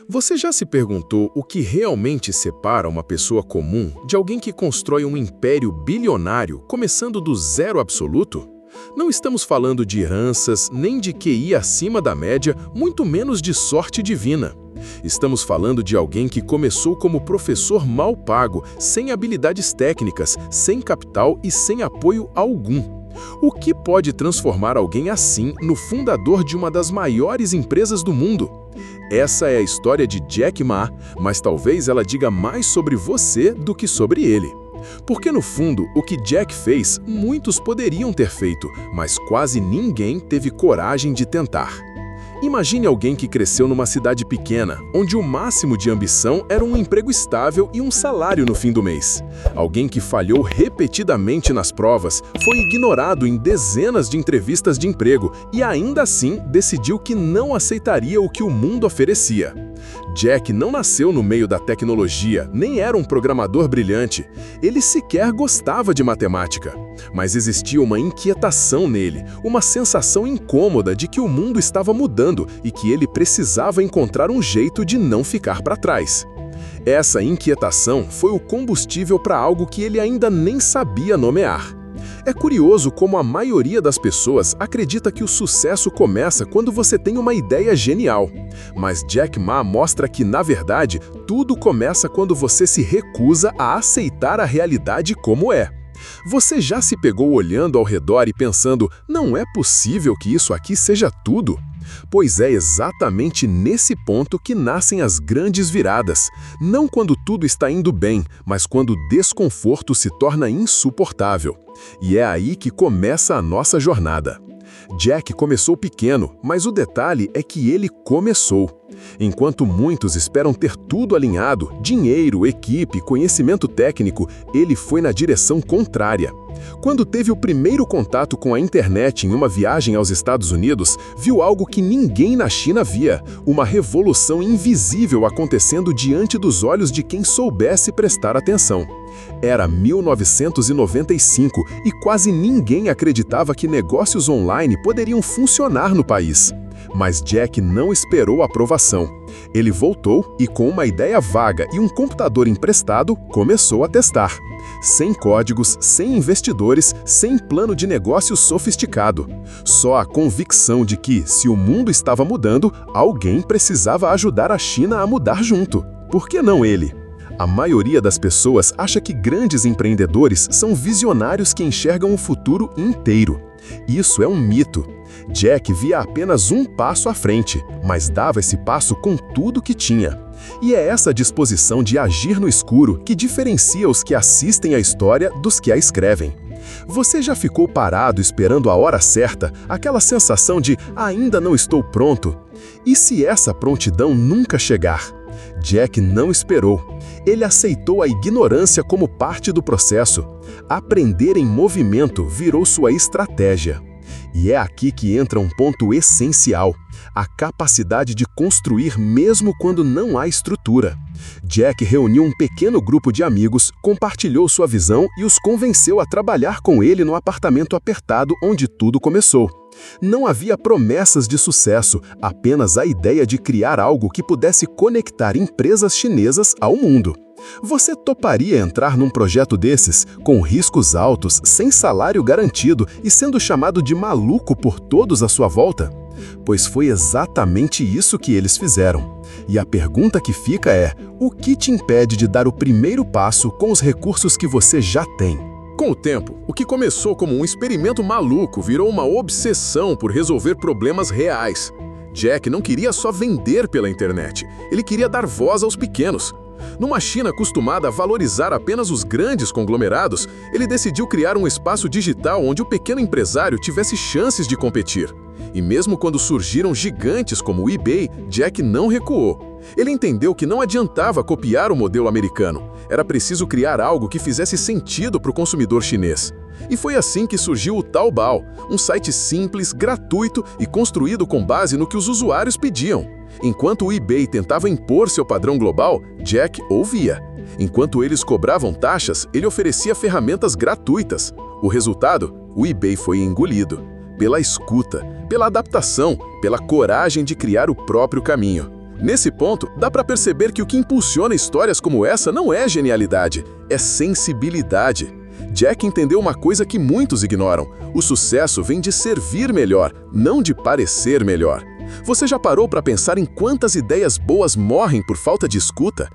Você já se perguntou o que realmente separa uma pessoa comum de alguém que constrói um império bilionário começando do zero absoluto? Não estamos falando de heranças, nem de QI acima da média, muito menos de sorte divina. Estamos falando de alguém que começou como professor mal pago, sem habilidades técnicas, sem capital e sem apoio algum. O que pode transformar alguém assim no fundador de uma das maiores empresas do mundo? Essa é a história de Jack Ma, mas talvez ela diga mais sobre você do que sobre ele. Porque no fundo, o que Jack fez, muitos poderiam ter feito, mas quase ninguém teve coragem de tentar. Imagine alguém que cresceu numa cidade pequena, onde o máximo de ambição era um emprego estável e um salário no fim do mês. Alguém que falhou repetidamente nas provas, foi ignorado em dezenas de entrevistas de emprego e ainda assim decidiu que não aceitaria o que o mundo oferecia. Jack não nasceu no meio da tecnologia, nem era um programador brilhante. Ele sequer gostava de matemática. Mas existia uma inquietação nele, uma sensação incômoda de que o mundo estava mudando e que ele precisava encontrar um jeito de não ficar para trás. Essa inquietação foi o combustível para algo que ele ainda nem sabia nomear. É curioso como a maioria das pessoas acredita que o sucesso começa quando você tem uma ideia genial. Mas Jack Ma mostra que, na verdade, tudo começa quando você se recusa a aceitar a realidade como é. Você já se pegou olhando ao redor e pensando, não é possível que isso aqui seja tudo? Pois é exatamente nesse ponto que nascem as grandes viradas. Não quando tudo está indo bem, mas quando o desconforto se torna insuportável. E é aí que começa a nossa jornada. Jack começou pequeno, mas o detalhe é que ele começou. Enquanto muitos esperam ter tudo alinhado, dinheiro, equipe, conhecimento técnico, ele foi na direção contrária. Quando teve o primeiro contato com a internet em uma viagem aos Estados Unidos, viu algo que ninguém na China via, uma revolução invisível acontecendo diante dos olhos de quem soubesse prestar atenção. Era 1995 e quase ninguém acreditava que negócios online poderiam funcionar no país. Mas Jack não esperou a aprovação. Ele voltou e, com uma ideia vaga e um computador emprestado, começou a testar. Sem códigos, sem investidores, sem plano de negócio sofisticado. Só a convicção de que, se o mundo estava mudando, alguém precisava ajudar a China a mudar junto. Por que não ele? A maioria das pessoas acha que grandes empreendedores são visionários que enxergam o futuro inteiro. Isso é um mito. Jack via apenas um passo à frente, mas dava esse passo com tudo que tinha. E é essa disposição de agir no escuro que diferencia os que assistem à história dos que a escrevem. Você já ficou parado esperando a hora certa, aquela sensação de ainda não estou pronto? E se essa prontidão nunca chegar? Jack não esperou. Ele aceitou a ignorância como parte do processo. Aprender em movimento virou sua estratégia. E é aqui que entra um ponto essencial, a capacidade de construir mesmo quando não há estrutura. Jack reuniu um pequeno grupo de amigos, compartilhou sua visão e os convenceu a trabalhar com ele no apartamento apertado onde tudo começou. Não havia promessas de sucesso, apenas a ideia de criar algo que pudesse conectar empresas chinesas ao mundo. Você toparia entrar num projeto desses, com riscos altos, sem salário garantido e sendo chamado de maluco por todos à sua volta? Pois foi exatamente isso que eles fizeram. E a pergunta que fica é, o que te impede de dar o primeiro passo com os recursos que você já tem? Com o tempo, o que começou como um experimento maluco virou uma obsessão por resolver problemas reais. Jack não queria só vender pela internet, ele queria dar voz aos pequenos. Numa China acostumada a valorizar apenas os grandes conglomerados, ele decidiu criar um espaço digital onde o pequeno empresário tivesse chances de competir. E mesmo quando surgiram gigantes como o eBay, Jack não recuou. Ele entendeu que não adiantava copiar o modelo americano. Era preciso criar algo que fizesse sentido para o consumidor chinês. E foi assim que surgiu o Taobao, um site simples, gratuito e construído com base no que os usuários pediam. Enquanto o eBay tentava impor seu padrão global, Jack ouvia. Enquanto eles cobravam taxas, ele oferecia ferramentas gratuitas. O resultado? O eBay foi engolido. Pela escuta, pela adaptação, pela coragem de criar o próprio caminho. Nesse ponto, dá para perceber que o que impulsiona histórias como essa não é genialidade, é sensibilidade. Jack entendeu uma coisa que muitos ignoram: o sucesso vem de servir melhor, não de parecer melhor. Você já parou para pensar em quantas ideias boas morrem por falta de escuta?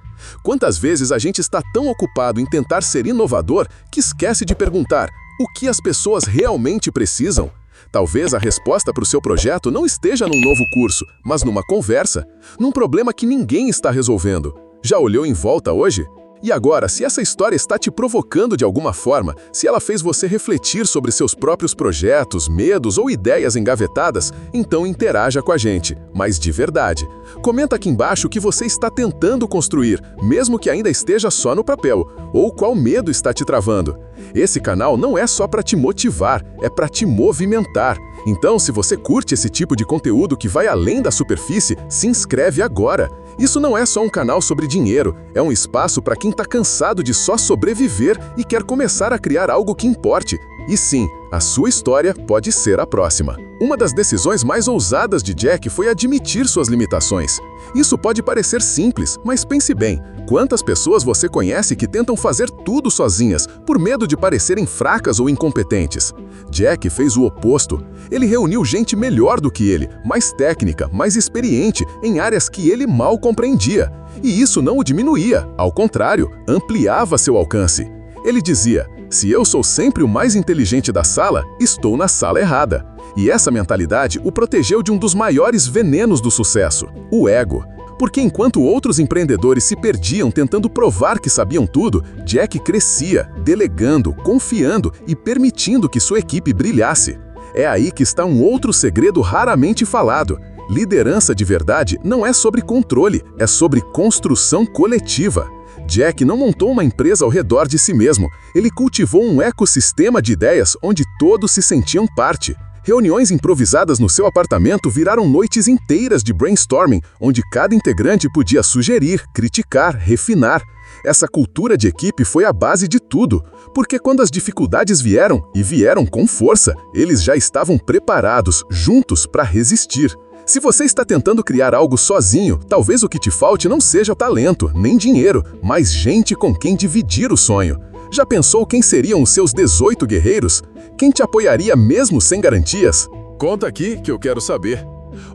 Quantas vezes a gente está tão ocupado em tentar ser inovador que esquece de perguntar o que as pessoas realmente precisam? Talvez a resposta para o seu projeto não esteja num novo curso, mas numa conversa, num problema que ninguém está resolvendo. Já olhou em volta hoje? E agora, se essa história está te provocando de alguma forma, se ela fez você refletir sobre seus próprios projetos, medos ou ideias engavetadas, então interaja com a gente, mas de verdade. Comenta aqui embaixo o que você está tentando construir, mesmo que ainda esteja só no papel, ou qual medo está te travando. Esse canal não é só para te motivar, é para te movimentar. Então, se você curte esse tipo de conteúdo que vai além da superfície, se inscreve agora. Isso não é só um canal sobre dinheiro, é um espaço para quem está cansado de só sobreviver e quer começar a criar algo que importe. E sim, a sua história pode ser a próxima. Uma das decisões mais ousadas de Jack foi admitir suas limitações. Isso pode parecer simples, mas pense bem, quantas pessoas você conhece que tentam fazer tudo sozinhas, por medo de parecerem fracas ou incompetentes? Jack fez o oposto. Ele reuniu gente melhor do que ele, mais técnica, mais experiente, em áreas que ele mal compreendia. E isso não o diminuía, ao contrário, ampliava seu alcance. Ele dizia: se eu sou sempre o mais inteligente da sala, estou na sala errada. E essa mentalidade o protegeu de um dos maiores venenos do sucesso, o ego. Porque enquanto outros empreendedores se perdiam tentando provar que sabiam tudo, Jack crescia, delegando, confiando e permitindo que sua equipe brilhasse. É aí que está um outro segredo raramente falado. Liderança de verdade não é sobre controle, é sobre construção coletiva. Jack não montou uma empresa ao redor de si mesmo, ele cultivou um ecossistema de ideias onde todos se sentiam parte. Reuniões improvisadas no seu apartamento viraram noites inteiras de brainstorming, onde cada integrante podia sugerir, criticar, refinar. Essa cultura de equipe foi a base de tudo, porque quando as dificuldades vieram, e vieram com força, eles já estavam preparados, juntos, para resistir. Se você está tentando criar algo sozinho, talvez o que te falte não seja talento, nem dinheiro, mas gente com quem dividir o sonho. Já pensou quem seriam os seus 18 guerreiros? Quem te apoiaria mesmo sem garantias? Conta aqui que eu quero saber.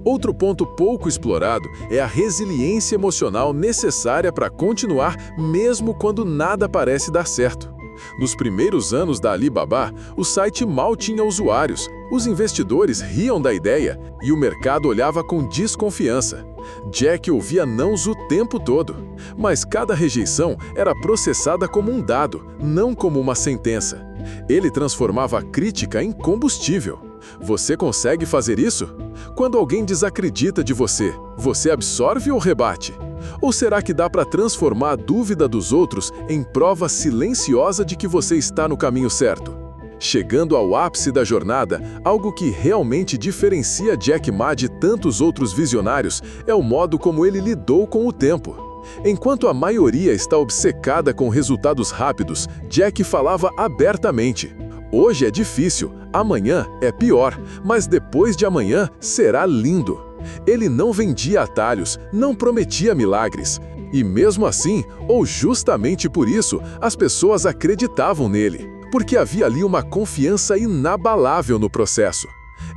Outro ponto pouco explorado é a resiliência emocional necessária para continuar mesmo quando nada parece dar certo. Nos primeiros anos da Alibaba, o site mal tinha usuários, os investidores riam da ideia e o mercado olhava com desconfiança. Jack ouvia nãos o tempo todo, mas cada rejeição era processada como um dado, não como uma sentença. Ele transformava a crítica em combustível. Você consegue fazer isso? Quando alguém desacredita de você, você absorve ou rebate? Ou será que dá para transformar a dúvida dos outros em prova silenciosa de que você está no caminho certo? Chegando ao ápice da jornada, algo que realmente diferencia Jack Ma de tantos outros visionários é o modo como ele lidou com o tempo. Enquanto a maioria está obcecada com resultados rápidos, Jack falava abertamente: hoje é difícil, amanhã é pior, mas depois de amanhã será lindo. Ele não vendia atalhos, não prometia milagres. E mesmo assim, ou justamente por isso, as pessoas acreditavam nele, porque havia ali uma confiança inabalável no processo.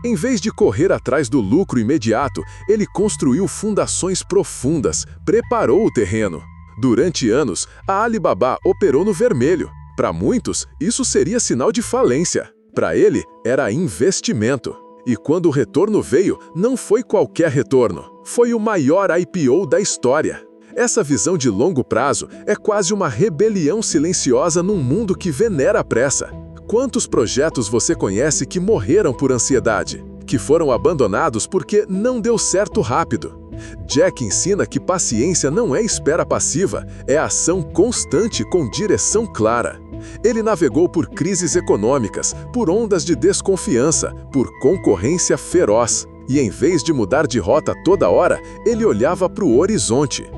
Em vez de correr atrás do lucro imediato, ele construiu fundações profundas, preparou o terreno. Durante anos, a Alibaba operou no vermelho. Para muitos, isso seria sinal de falência. Para ele, era investimento. E quando o retorno veio, não foi qualquer retorno. Foi o maior IPO da história. Essa visão de longo prazo é quase uma rebelião silenciosa num mundo que venera a pressa. Quantos projetos você conhece que morreram por ansiedade? Que foram abandonados porque não deu certo rápido? Jack ensina que paciência não é espera passiva, é ação constante com direção clara. Ele navegou por crises econômicas, por ondas de desconfiança, por concorrência feroz. E em vez de mudar de rota toda hora, ele olhava para o horizonte.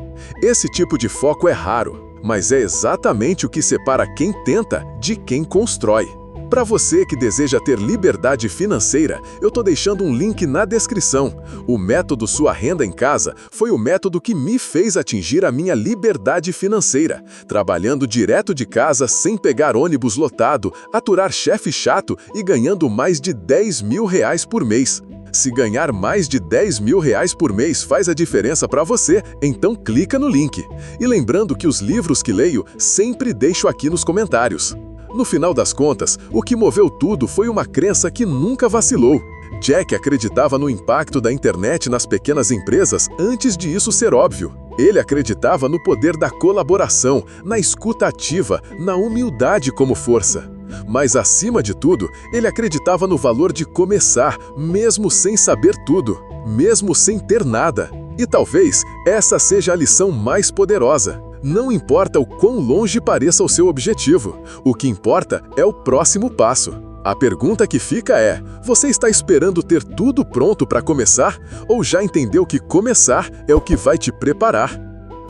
Esse tipo de foco é raro, mas é exatamente o que separa quem tenta de quem constrói. Para você que deseja ter liberdade financeira, eu tô deixando um link na descrição. O método Sua Renda em Casa foi o método que me fez atingir a minha liberdade financeira, trabalhando direto de casa sem pegar ônibus lotado, aturar chefe chato e ganhando mais de R$10 mil por mês. Se ganhar mais de R$10 mil por mês faz a diferença para você, então clica no link. E lembrando que os livros que leio sempre deixo aqui nos comentários. No final das contas, o que moveu tudo foi uma crença que nunca vacilou. Jack acreditava no impacto da internet nas pequenas empresas antes de isso ser óbvio. Ele acreditava no poder da colaboração, na escuta ativa, na humildade como força. Mas, acima de tudo, ele acreditava no valor de começar, mesmo sem saber tudo, mesmo sem ter nada. E talvez essa seja a lição mais poderosa. Não importa o quão longe pareça o seu objetivo, o que importa é o próximo passo. A pergunta que fica é: você está esperando ter tudo pronto para começar? Ou já entendeu que começar é o que vai te preparar?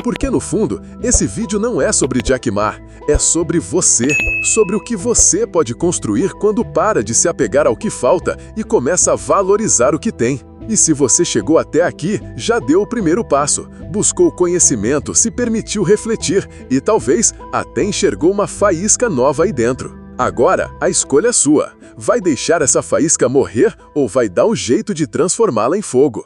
Porque no fundo, esse vídeo não é sobre Jack Ma, é sobre você, sobre o que você pode construir quando para de se apegar ao que falta e começa a valorizar o que tem. E se você chegou até aqui, já deu o primeiro passo, buscou conhecimento, se permitiu refletir e talvez até enxergou uma faísca nova aí dentro. Agora, a escolha é sua. Vai deixar essa faísca morrer ou vai dar um jeito de transformá-la em fogo?